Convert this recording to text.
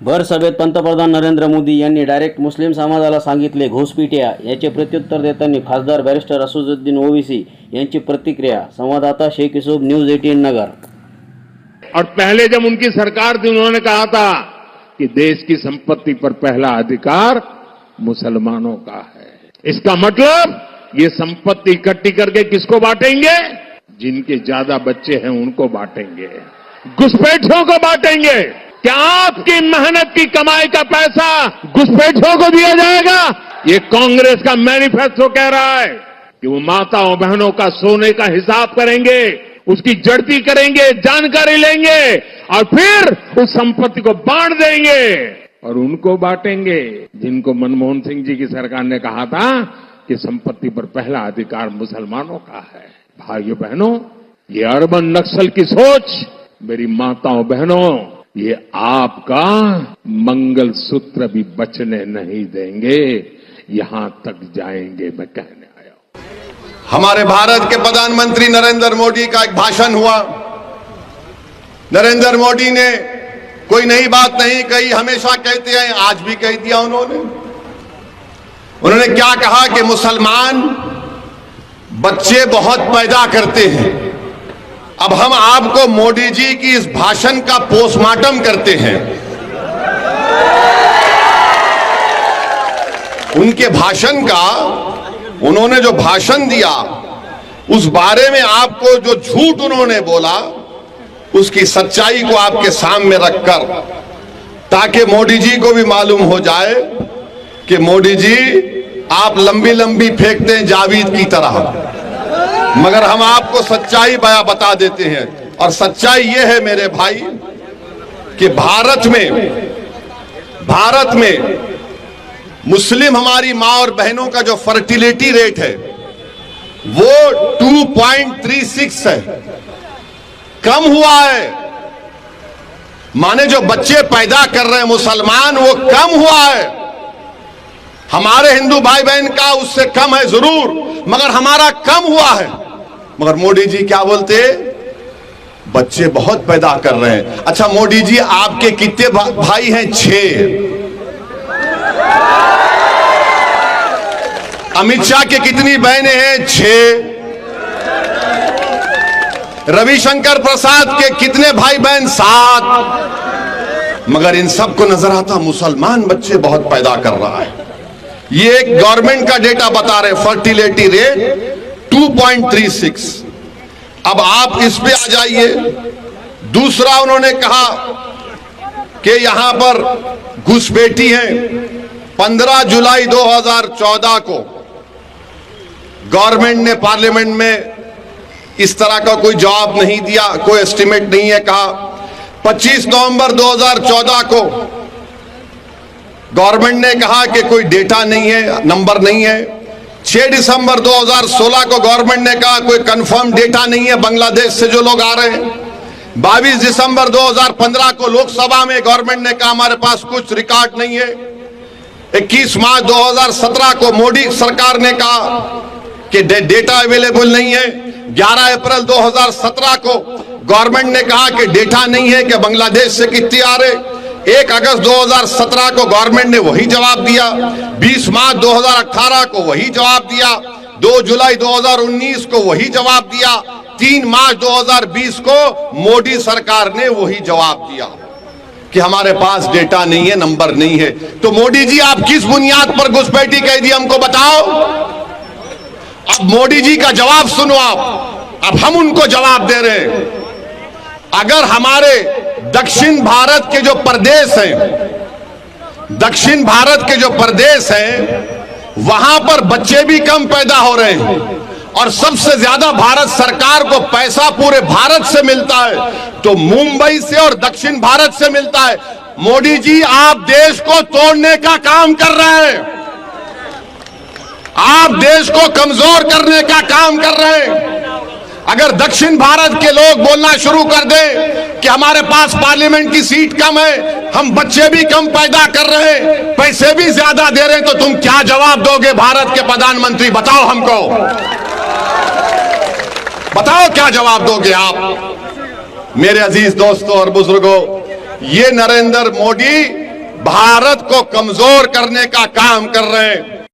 भर सभेत पंतप्रधान नरेंद्र मोदी यांनी डायरेक्ट मुस्लिम समाजाला सांगितले घोसपिट्या. याचे प्रत्युत्तर देताना खासदार बॅरिस्टर असदुद्दीन ओवैसी यांची प्रतिक्रिया. संवाददाता शेख युसुफ, न्यूज 18 नगर. और पहले जब उनकी सरकार थी उन्होंने कहा था कि देश की संपत्ति पर पहला अधिकार मुसलमानों का है. इसका मतलब ये संपत्ति इकट्ठी करके किसको बांटेंगे? जिनके ज्यादा बच्चे हैं उनको बांटेंगे, घुसपैठियों को बांटेंगे. क्या आपकी मेहनत की कमाई का पैसा घुसपैठियों को दिया जाएगा? ये कांग्रेस का मैनिफेस्टो कह रहा है कि वो माताओं बहनों का सोने का हिसाब करेंगे, उसकी जड़ती करेंगे, जानकारी लेंगे और फिर उस संपत्ति को बांट देंगे और उनको बांटेंगे जिनको मनमोहन सिंह जी की सरकार ने कहा था कि संपत्ति पर पहला अधिकार मुसलमानों का है. भाइयों बहनों, ये अर्बन नक्सल की सोच, मेरी माताओं बहनों, ये आपका मंगलसूत्र भी बचने नहीं देंगे. यहां तक जाएंगे मैं कहने आया हूं. हमारे भारत के प्रधानमंत्री नरेंद्र मोदी का एक भाषण हुआ. नरेंद्र मोदी ने कोई नई बात नहीं कही, हमेशा कहते हैं, आज भी कह दिया उन्होंने क्या कहा कि मुसलमान बच्चे बहुत पैदा करते हैं. अब हम आपको मोदी जी की इस भाषण का पोस्टमार्टम करते हैं. उनके भाषण का, उन्होंने जो भाषण दिया उस बारे में आपको जो झूठ उन्होंने बोला उसकी सच्चाई को आपके सामने रखकर, ताकि मोदी जी को भी मालूम हो जाए कि मोदी जी आप लंबी लंबी फेंकते हैं जावेद की तरह, मगर हम आपको सच्चाई बता देते हैं. और सच्चाई यह है मेरे भाई कि भारत में मुस्लिम हमारी मां और बहनों का जो फर्टिलिटी रेट है वो 2.36 है, कम हुआ है. माने जो बच्चे पैदा कर रहे हैं मुसलमान वो कम हुआ है. हमारे हिंदू भाई बहन का उससे कम है जरूर, मगर हमारा कम हुआ है. मगर मोदी जी क्या बोलते? बच्चे बहुत पैदा कर रहे हैं. अच्छा मोदी जी, आपके कितने भाई हैं? 6. अमित शाह के कितनी बहनें हैं? 6. रविशंकर प्रसाद के कितने भाई बहन? 7. मगर इन सबको नजर आता मुसलमान बच्चे बहुत पैदा कर रहा है. ये एक गवर्नमेंट का डेटा बता रहे, फर्टिलिटी रेट 2.36. अब आप इस पे आ जाइए. दूसरा उन्होंने कहा कि यहां पर घुसपैठी हैं. 15 जुलाई 2014 को गवर्नमेंट ने पार्लियामेंट में इस तरह का कोई जवाब नहीं दिया, कोई एस्टिमेट नहीं है. कहा 25 नवंबर 2014 को गवर्नमेंट ने कहा कि कोई डेटा नहीं है, नंबर नहीं है. 6 दिसंबर 2016 को गवर्नमेंट ने कहा कोई कंफर्म डेटा नहीं है बांग्लादेश से जो लोग आ रहे हैं. 22 दिसंबर 2015 को लोकसभा में गवर्नमेंट ने कहा हमारे पास कुछ रिकॉर्ड नहीं है. 21 मार्च 2017 को मोदी सरकार ने कहा कि डेटा अवेलेबल नहीं है. 11 अप्रैल 2017 को गवर्नमेंट ने कहा कि डेटा नहीं है कि बांग्लादेश से कितने आ रहे. 1 अगस्त 2017 को गवर्नमेंट ने वही जवाब दिया. 20 मार्च 2018 को वही जवाब दिया. 2 जुलाई 2019 को वही जवाब दिया. 3 मार्च 2020 को मोदी सरकार ने वही जवाब दिया कि हमारे पास डेटा नहीं है, नंबर नहीं है. तो मोदी जी, आप किस बुनियाद पर घुसपैठी कह दी हमको बताओ. अब मोदी जी का जवाब सुनो आप. अब हम उनको जवाब दे रहे हैं. अगर हमारे दक्षिण भारत के जो प्रदेश हैं, वहां पर बच्चे भी कम पैदा हो रहे हैं और सबसे ज्यादा भारत सरकार को पैसा पूरे भारत से मिलता है, तो मुंबई से और दक्षिण भारत से मिलता है. मोदी जी, आप देश को तोड़ने का काम कर रहे हैं. आप देश को कमजोर करने का काम कर रहे हैं. अगर दक्षिण भारत के लोग बोलना शुरू कर दें कि हमारे पास पार्लियामेंट की सीट कम है, हम बच्चे भी कम पैदा कर रहे हैं, पैसे भी ज्यादा दे रहे हैं, तो तुम क्या जवाब दोगे भारत के प्रधानमंत्री? बताओ हमको, बताओ क्या जवाब दोगे आप? मेरे अजीज दोस्तों और बुजुर्गों, ये नरेंद्र मोदी भारत को कमजोर करने का काम कर रहे हैं।